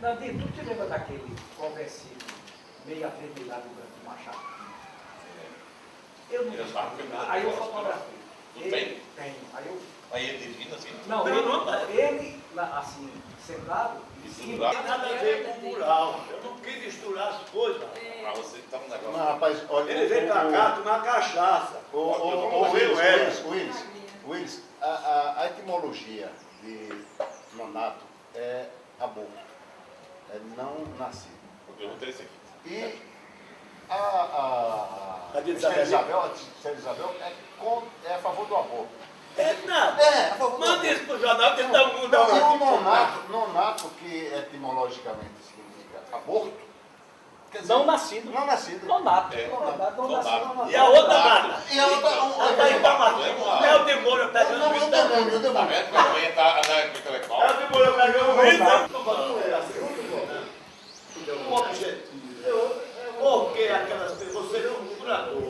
Nandinho, tu te lembra daquele convencido meio atribulado do Branco Machado? Eu não lembro. Aí eu fotografei. Tem? Tem. Aí ele dirigindo assim? Não, ele assim, sentado. Não tem nada a ver com mural. Eu não quis misturar as coisas. Ah, você tá um negócio. Não, rapaz, olha. Ele veio pra cá tomar cachaça. Willis, a etimologia de nonato é aborto, é não nascido. Eu não tenho esse aqui. E a Santa Isabel é a favor do aborto. É nada. É, a favor do Manda aborto. isso pro jornal que tá muito. Não, e o nonato, que etimologicamente significa aborto, quer dizer, Não nascido. Não nascido. Nonato. É. Não nascido. E a outra nada. E a outra. Aí tá matando. É o demônio pegando Não, o demônio, o Tá demônio. vendo que a mãe tá na intelectual? É o demônio pegando o objetivo. Por que aquelas pessoas, você é um curador,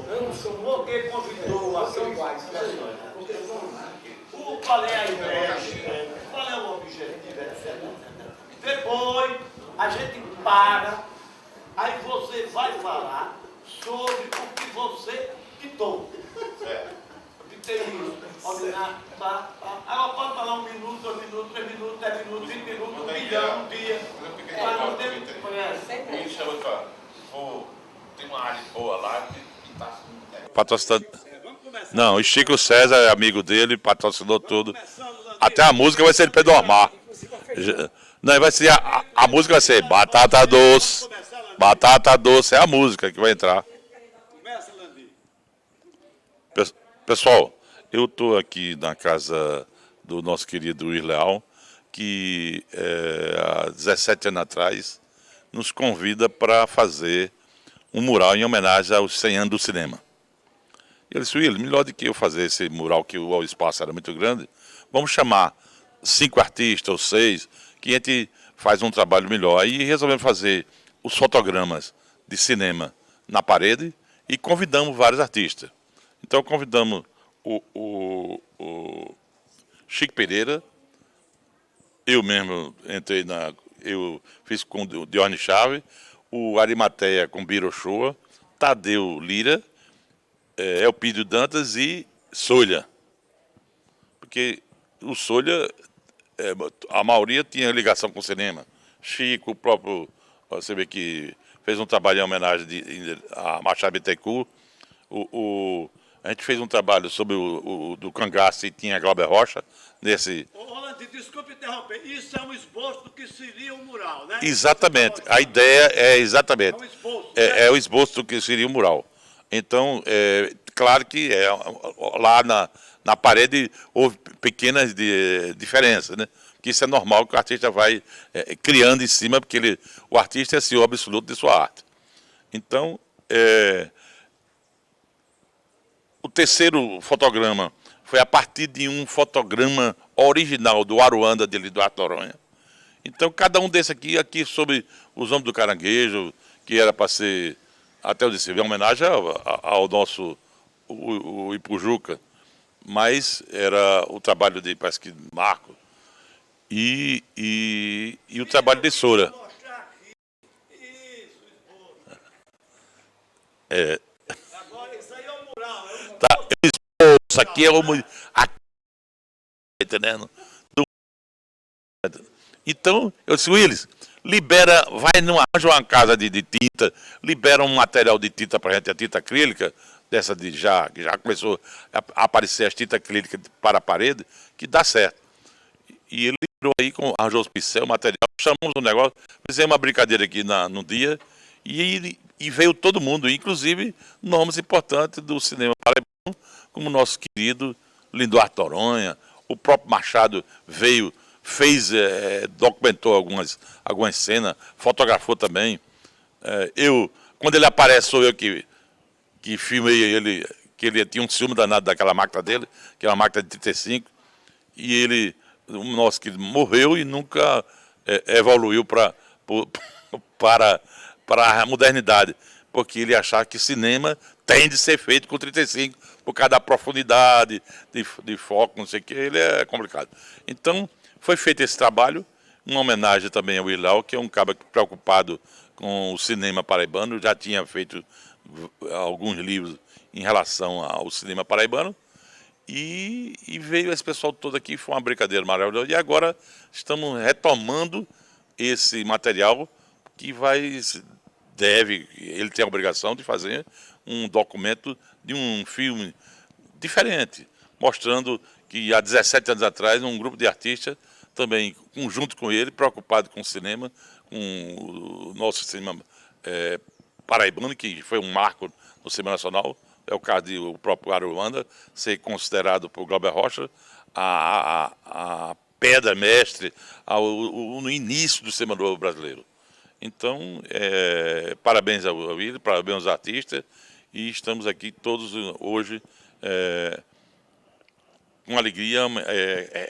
por que convidou aqueles qual é a ideia, qual é o objetivo, etc. Depois a gente para, aí você vai falar sobre o que você pintou. Pintei isso, ordinar, agora pode falar 1 minuto, 2 minutos, 3 minutos, 10 minutos, 20 minutos, 1 milhão, 1 dia. Me chama e fala, tem uma área boa lá que tá Patrocinando. Não, o Chico César é amigo dele, patrocinou tudo. Até a música vai ser de Pedro Omar. Não, vai ser a música vai ser Batata Doce. Batata Doce é a música que vai entrar. Pessoal, eu estou aqui na casa do nosso querido Luiz Leal, que há 17 anos atrás nos convida para fazer um mural em homenagem aos 100 anos do cinema. E ele disse, Will, melhor do que eu fazer esse mural, que o espaço era muito grande, vamos chamar 5 artistas ou 6, que a gente faz um trabalho melhor. Aí resolvemos fazer os fotogramas de cinema na parede e convidamos vários artistas. Então convidamos o Chico Pereira, eu mesmo entrei eu fiz com o Diorne Chaves, o Arimateia com Biro Ochoa, Tadeu Lira, Elpidio Dantas e Solha. Porque o Solha, a maioria tinha ligação com o cinema. Chico, o próprio, você vê que fez um trabalho em homenagem a Machado Bittencourt. A gente fez um trabalho sobre o do cangaço e tinha Glauber Rocha nesse... Ô, Rolandinho, desculpe interromper. Isso é um esboço do que seria um mural, né? Exatamente. A ideia é exatamente. É um esboço. É o esboço do que seria o mural. Então, claro que lá na parede houve pequenas diferenças, né? Que isso é normal, que o artista vai criando em cima, porque o artista é senhor absoluto de sua arte. Então, o terceiro fotograma foi a partir de um fotograma original do Aruanda, de Eduardo Noronha. Então, cada um desses aqui sobre os Homens do Caranguejo, que era para ser, até eu disse, em homenagem ao nosso o Ipujuca, mas era o trabalho de, parece que, Marco, e o trabalho de Soura. Agora, isso aí é um mural. Tá, isso aqui é o... Entendendo? Então, eu disse, Willis, libera, arranja uma casa de tinta, libera um material de tinta para a gente, a tinta acrílica, que já começou a aparecer as tintas acrílicas para a parede, que dá certo. E ele liberou aí, arranjou os pincel, o material, chamamos um negócio, fizemos uma brincadeira aqui no dia, e veio todo mundo, inclusive nomes importantes do cinema paraibano, como o nosso querido Lindoar Toronha, o próprio Machado veio, documentou algumas cenas, fotografou também. Quando ele aparece, sou eu que filmei ele, que ele tinha um ciúme danado daquela máquina dele, que é uma máquina de 35, e o nosso querido morreu e nunca evoluiu para a modernidade, porque ele achava que cinema tem de ser feito com 35, por causa da profundidade, de foco, não sei o que, ele é complicado. Então, foi feito esse trabalho, uma homenagem também ao Irlau, que é um cara preocupado com o cinema paraibano, já tinha feito alguns livros em relação ao cinema paraibano, e veio esse pessoal todo aqui, foi uma brincadeira maravilhosa, e agora estamos retomando esse material que ele tem a obrigação de fazer um documento de um filme diferente, mostrando que há 17 anos atrás um grupo de artistas também, junto com ele, preocupado com o cinema, com o nosso cinema paraibano, que foi um marco no cinema nacional, é o caso do próprio Aruanda, ser considerado por Glauber Rocha a pedra mestre no início do cinema novo brasileiro. Então, parabéns ao Willy, parabéns aos artistas, e estamos aqui todos hoje com alegria,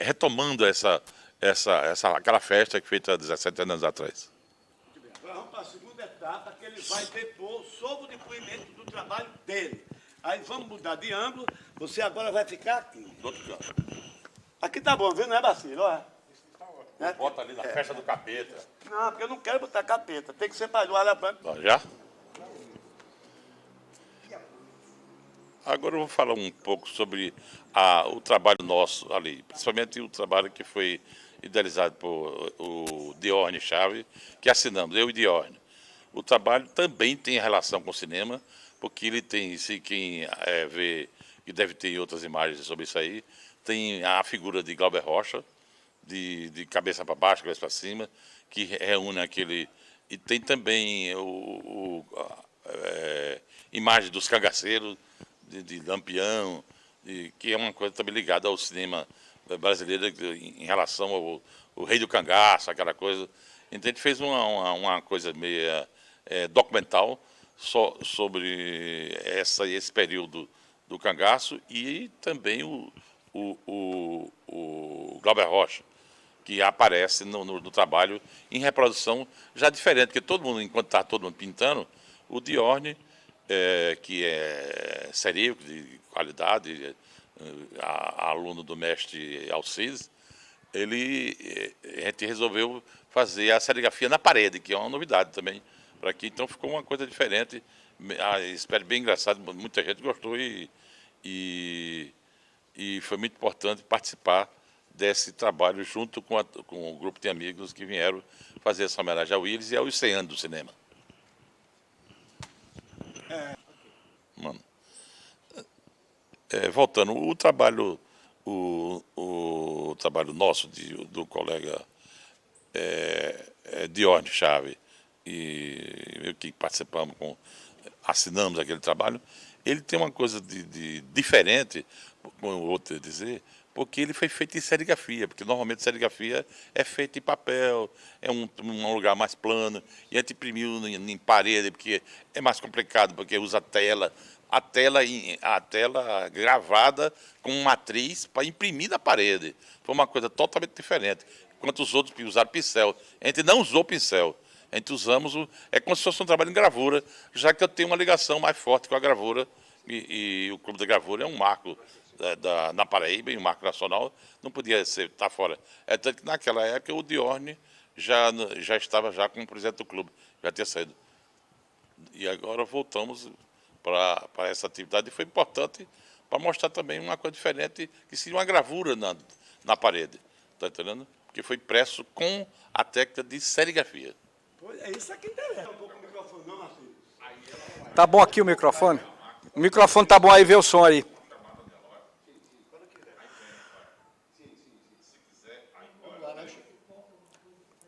retomando aquela festa que foi feita há 17 anos atrás. Muito bem. Agora vamos para a segunda etapa, que ele vai depor sobre o depoimento do trabalho dele. Aí vamos mudar de ângulo, você agora vai ficar aqui. Do outro canto. Aqui tá bom, viu? Não é Bacilo, ó. Bota ali na festa do capeta. Não, porque eu não quero botar capeta, tem que ser para o branco. Já? Agora eu vou falar um pouco sobre o trabalho nosso ali, principalmente o trabalho que foi idealizado por o Diorne Chaves, que assinamos, eu e Diorne. O trabalho também tem relação com o cinema, porque ele tem, se quem vê, e deve ter outras imagens sobre isso aí, tem a figura de Glauber Rocha, de cabeça para baixo, cabeça para cima, que reúne aquele... E tem também imagem dos cangaceiros, de Lampião, que é uma coisa também ligada ao cinema brasileiro em relação ao Rei do Cangaço, aquela coisa. Então a gente fez uma coisa meio documental sobre esse período do cangaço, e também o Glauber Rocha, que aparece no trabalho em reprodução já diferente, porque todo mundo, enquanto está todo mundo pintando, o Diorne, que é serífico, de qualidade, aluno do mestre Alcides, a gente resolveu fazer a serigrafia na parede, que é uma novidade também para aqui. Então ficou uma coisa diferente, espero bem engraçado, muita gente gostou, e foi muito importante participar desse trabalho junto com o grupo de amigos que vieram fazer essa homenagem ao Willis e aos 100 anos do cinema. Mano. Voltando, o trabalho nosso, do colega Diorne Chaves, e eu que participamos, assinamos aquele trabalho, ele tem uma coisa de diferente, como o outro dizer, porque ele foi feito em serigrafia, porque normalmente serigrafia é feita em papel, é um lugar mais plano, e a gente imprimiu em parede, porque é mais complicado, porque usa a tela gravada com matriz para imprimir na parede. Foi uma coisa totalmente diferente, enquanto os outros usaram pincel. A gente não usou pincel, a gente usamos, é como se fosse um trabalho em gravura, já que eu tenho uma ligação mais forte com a gravura, e o Clube da Gravura é um marco na Paraíba, e um marco nacional, não podia estar fora. Tanto que naquela época o Diorne já estava como presidente do clube, já tinha saído. E agora voltamos para essa atividade, e foi importante para mostrar também uma coisa diferente, que seria uma gravura na parede, está entendendo? Porque foi impresso com a técnica de serigrafia. Pois é, isso aqui interessa. Um pouco o microfone, não, Marcinho? Tá bom aqui o microfone? O microfone tá bom aí, vê o som aí.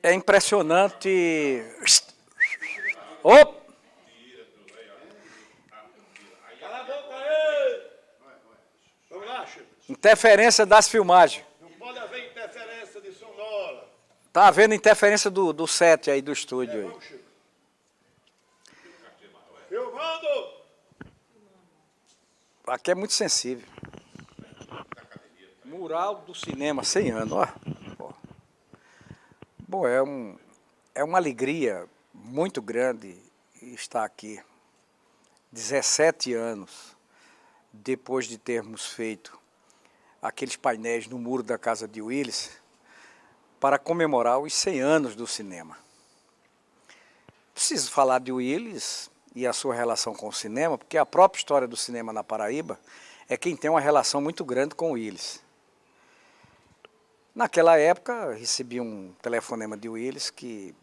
É impressionante. Opa! Cala a boca aí! Vamos lá, Chico. Interferência das filmagens. Não pode haver interferência de sonora. Tá havendo interferência do set aí, do estúdio aí. Vamos, Chico. Filmando! Aqui é muito sensível. Mural do cinema, 100 anos, ó. Bom, é uma alegria muito grande estar aqui. 17 anos depois de termos feito aqueles painéis no muro da casa de Willis, para comemorar os 100 anos do cinema. Preciso falar de Willis e a sua relação com o cinema, porque a própria história do cinema na Paraíba é quem tem uma relação muito grande com o Willis. Naquela época, recebi um telefonema de Willis que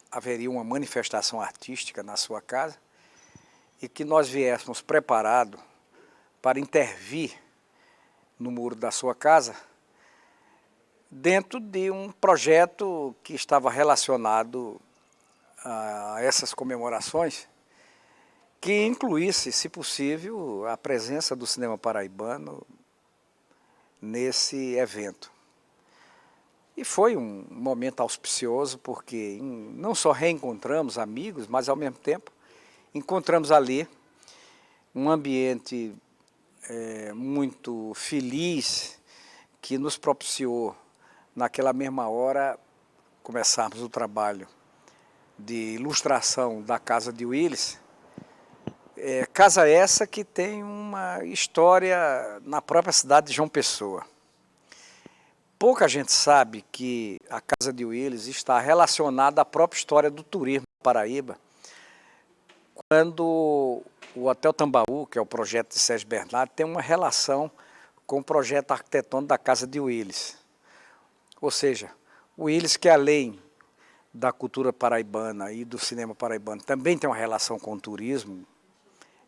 haveria uma manifestação artística na sua casa e que nós viéssemos preparados para intervir no muro da sua casa dentro de um projeto que estava relacionado a essas comemorações, que incluísse, se possível, a presença do cinema paraibano nesse evento. E foi um momento auspicioso, porque não só reencontramos amigos, mas ao mesmo tempo encontramos ali um ambiente muito feliz que nos propiciou, naquela mesma hora, começarmos o trabalho de ilustração da casa de Willis. Casa essa que tem uma história na própria cidade de João Pessoa. Pouca gente sabe que a casa de Willis está relacionada à própria história do turismo na Paraíba, quando o Hotel Tambaú, que é o projeto de Sérgio Bernardo, tem uma relação com o projeto arquitetônico da casa de Willis. Ou seja, o Willis, que além da cultura paraibana e do cinema paraibano, também tem uma relação com o turismo,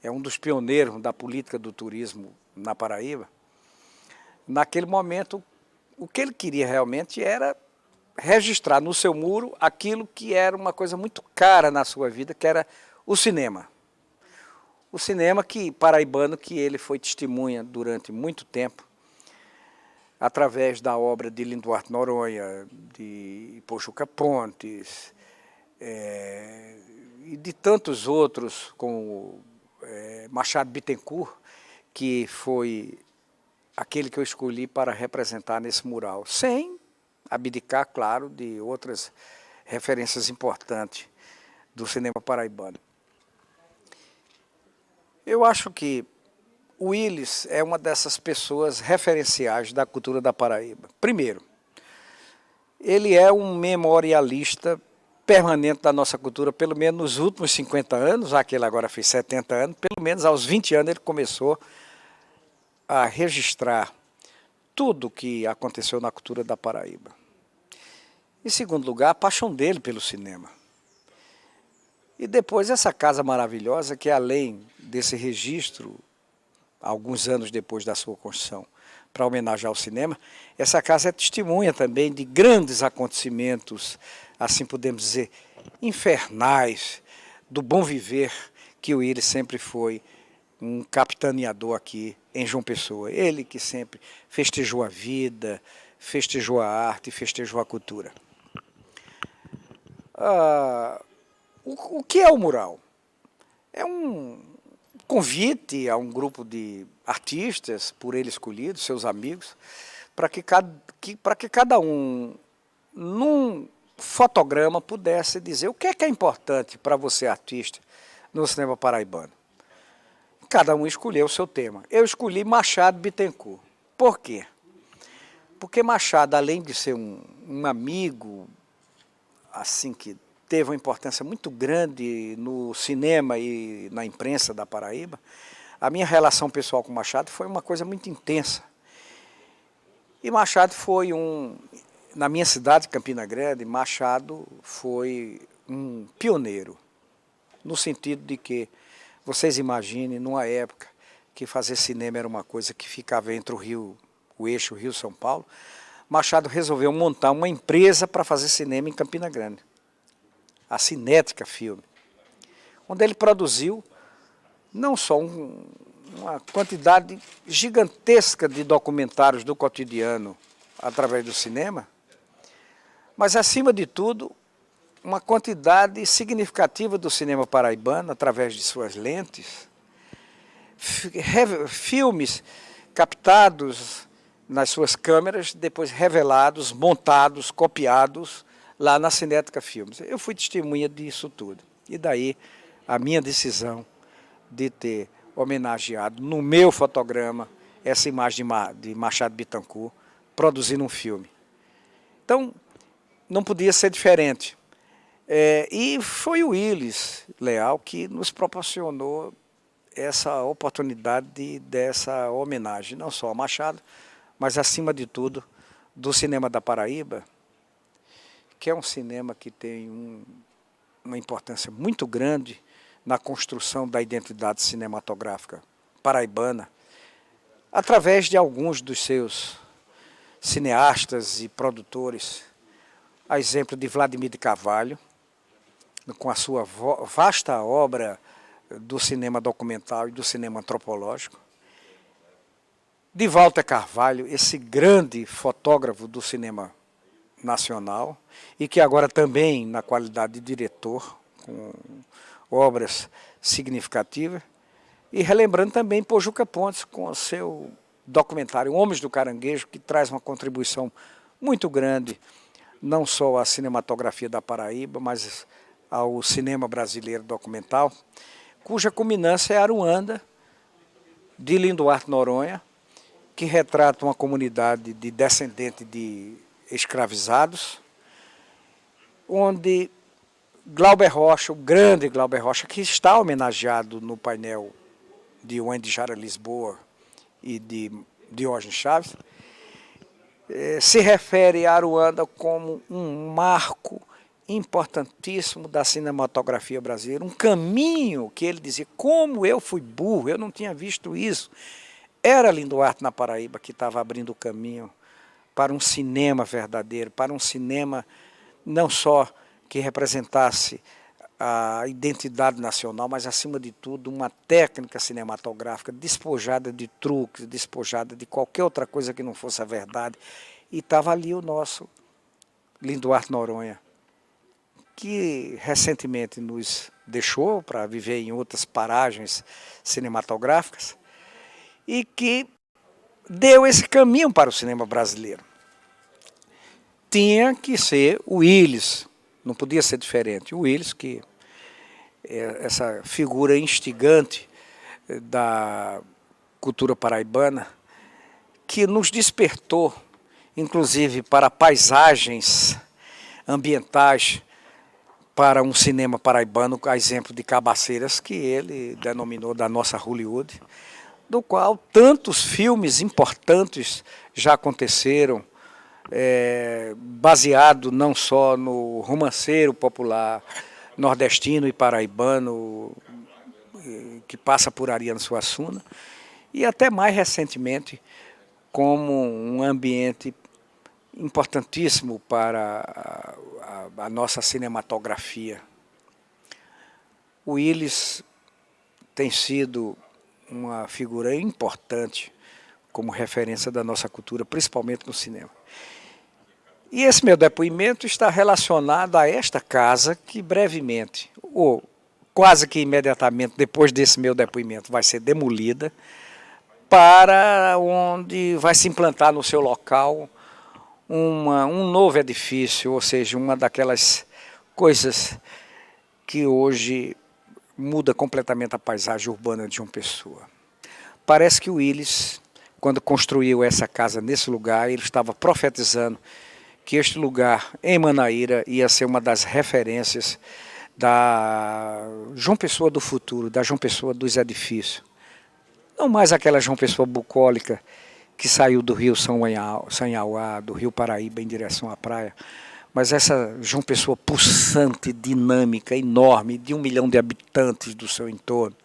é um dos pioneiros da política do turismo na Paraíba. Naquele momento, o que ele queria realmente era registrar no seu muro aquilo que era uma coisa muito cara na sua vida, que era o cinema. O cinema paraibano que ele foi testemunha durante muito tempo, através da obra de Lino Duarte Noronha, de Pojuca Pontes, e de tantos outros, como Machado Bittencourt, que foi aquele que eu escolhi para representar nesse mural, sem abdicar, claro, de outras referências importantes do cinema paraibano. Eu acho que o Willis é uma dessas pessoas referenciais da cultura da Paraíba. Primeiro, ele é um memorialista permanente da nossa cultura, pelo menos nos últimos 50 anos, aquele agora fez 70 anos, pelo menos aos 20 anos ele começou a registrar tudo o que aconteceu na cultura da Paraíba. Em segundo lugar, a paixão dele pelo cinema. E depois essa casa maravilhosa que, além desse registro, alguns anos depois da sua construção, para homenagear o cinema, essa casa é testemunha também de grandes acontecimentos, assim podemos dizer, infernais, do bom viver que o Willis sempre foi um capitaneador aqui em João Pessoa. Ele que sempre festejou a vida, festejou a arte, festejou a cultura. O que é o mural? É um convite a um grupo de artistas, por ele escolhidos, seus amigos, para que cada um, num fotograma, pudesse dizer o que é importante para você, artista, no cinema paraibano. Cada um escolheu o seu tema. Eu escolhi Machado Bittencourt. Por quê? Porque Machado, além de ser um amigo, assim, que teve uma importância muito grande no cinema e na imprensa da Paraíba, a minha relação pessoal com Machado foi uma coisa muito intensa. E Machado foi na minha cidade, Campina Grande, Machado foi um pioneiro, no sentido de que, vocês imaginem, numa época que fazer cinema era uma coisa que ficava entre o eixo Rio-São Paulo, Machado resolveu montar uma empresa para fazer cinema em Campina Grande, a Cinética Filme, onde ele produziu não só uma quantidade gigantesca de documentários do cotidiano através do cinema, mas, acima de tudo, uma quantidade significativa do cinema paraibano, através de suas lentes, filmes captados nas suas câmeras, depois revelados, montados, copiados, lá na Cinética Filmes. Eu fui testemunha disso tudo. E daí a minha decisão de ter homenageado no meu fotograma essa imagem de Machado Bittencourt, produzindo um filme. Então, não podia ser diferente. E foi o Willis Leal que nos proporcionou essa oportunidade dessa homenagem, não só ao Machado, mas acima de tudo, do cinema da Paraíba, que é um cinema que tem uma importância muito grande na construção da identidade cinematográfica paraibana, através de alguns dos seus cineastas e produtores, a exemplo de Vladimir de Carvalho, com a sua vasta obra do cinema documental e do cinema antropológico, de Walter Carvalho, esse grande fotógrafo do cinema nacional, e que agora também, na qualidade de diretor, com obras significativas, e relembrando também Pojuca Pontes, com o seu documentário Homens do Caranguejo, que traz uma contribuição muito grande, não só à cinematografia da Paraíba, mas ao cinema brasileiro documental, cuja culminância é Aruanda, de Linduarte Noronha, que retrata uma comunidade de descendentes de escravizados, onde Glauber Rocha, o grande Glauber Rocha, que está homenageado no painel de Wendy Jara Lisboa e de Diógenes Chaves, se refere a Aruanda como um marco importantíssimo da cinematografia brasileira, um caminho que ele dizia, como eu fui burro, eu não tinha visto isso. Era Linduarte na Paraíba que estava abrindo o caminho para um cinema verdadeiro, para um cinema não só que representasse a identidade nacional, mas acima de tudo uma técnica cinematográfica despojada de truques, despojada de qualquer outra coisa que não fosse a verdade. E estava ali o nosso Linduarte Noronha, que recentemente nos deixou para viver em outras paragens cinematográficas e que deu esse caminho para o cinema brasileiro. Tinha que ser o Willis, não podia ser diferente. O Willis, que é essa figura instigante da cultura paraibana, que nos despertou, inclusive, para paisagens ambientais, para um cinema paraibano, a exemplo de Cabaceiras, que ele denominou da nossa Hollywood, do qual tantos filmes importantes já aconteceram, baseado não só no romanceiro popular nordestino e paraibano, que passa por Ariano Suassuna, e até mais recentemente como um ambiente importantíssimo para a nossa cinematografia. O Willis tem sido uma figura importante como referência da nossa cultura, principalmente no cinema. E esse meu depoimento está relacionado a esta casa que brevemente, ou quase que imediatamente depois desse meu depoimento, vai ser demolida, para onde vai se implantar no seu local um novo edifício, ou seja, uma daquelas coisas que hoje muda completamente a paisagem urbana de João Pessoa. Parece que o Willis, quando construiu essa casa nesse lugar, ele estava profetizando que este lugar, em Manaíra, ia ser uma das referências da João Pessoa do futuro, da João Pessoa dos edifícios. Não mais aquela João Pessoa bucólica que saiu do rio Sanhauá, do rio Paraíba em direção à praia, mas essa João Pessoa pulsante, dinâmica, enorme, de 1 milhão de habitantes do seu entorno.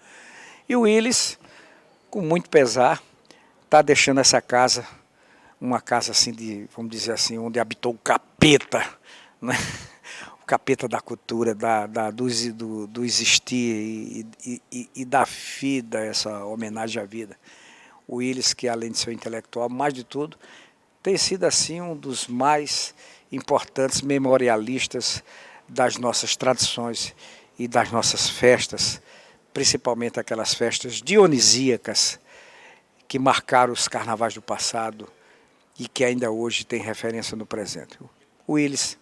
E o Willis, com muito pesar, está deixando essa casa, uma casa assim de, vamos dizer assim, onde habitou o capeta, né? O capeta da cultura, do existir e da vida, essa homenagem à vida. O Willis, que além de ser intelectual, mais de tudo, tem sido assim um dos mais importantes memorialistas das nossas tradições e das nossas festas, principalmente aquelas festas dionisíacas que marcaram os carnavais do passado e que ainda hoje tem referência no presente. Willis,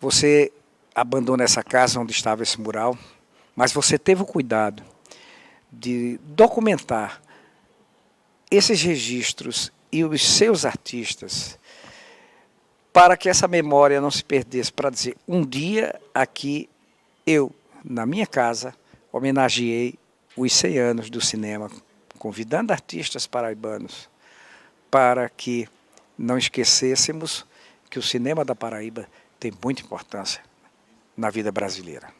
você abandona essa casa onde estava esse mural, mas você teve o cuidado de documentar esses registros e os seus artistas para que essa memória não se perdesse, para dizer, um dia aqui eu, na minha casa, homenageei os 100 anos do cinema, convidando artistas paraibanos para que não esquecêssemos que o cinema da Paraíba tem muita importância na vida brasileira.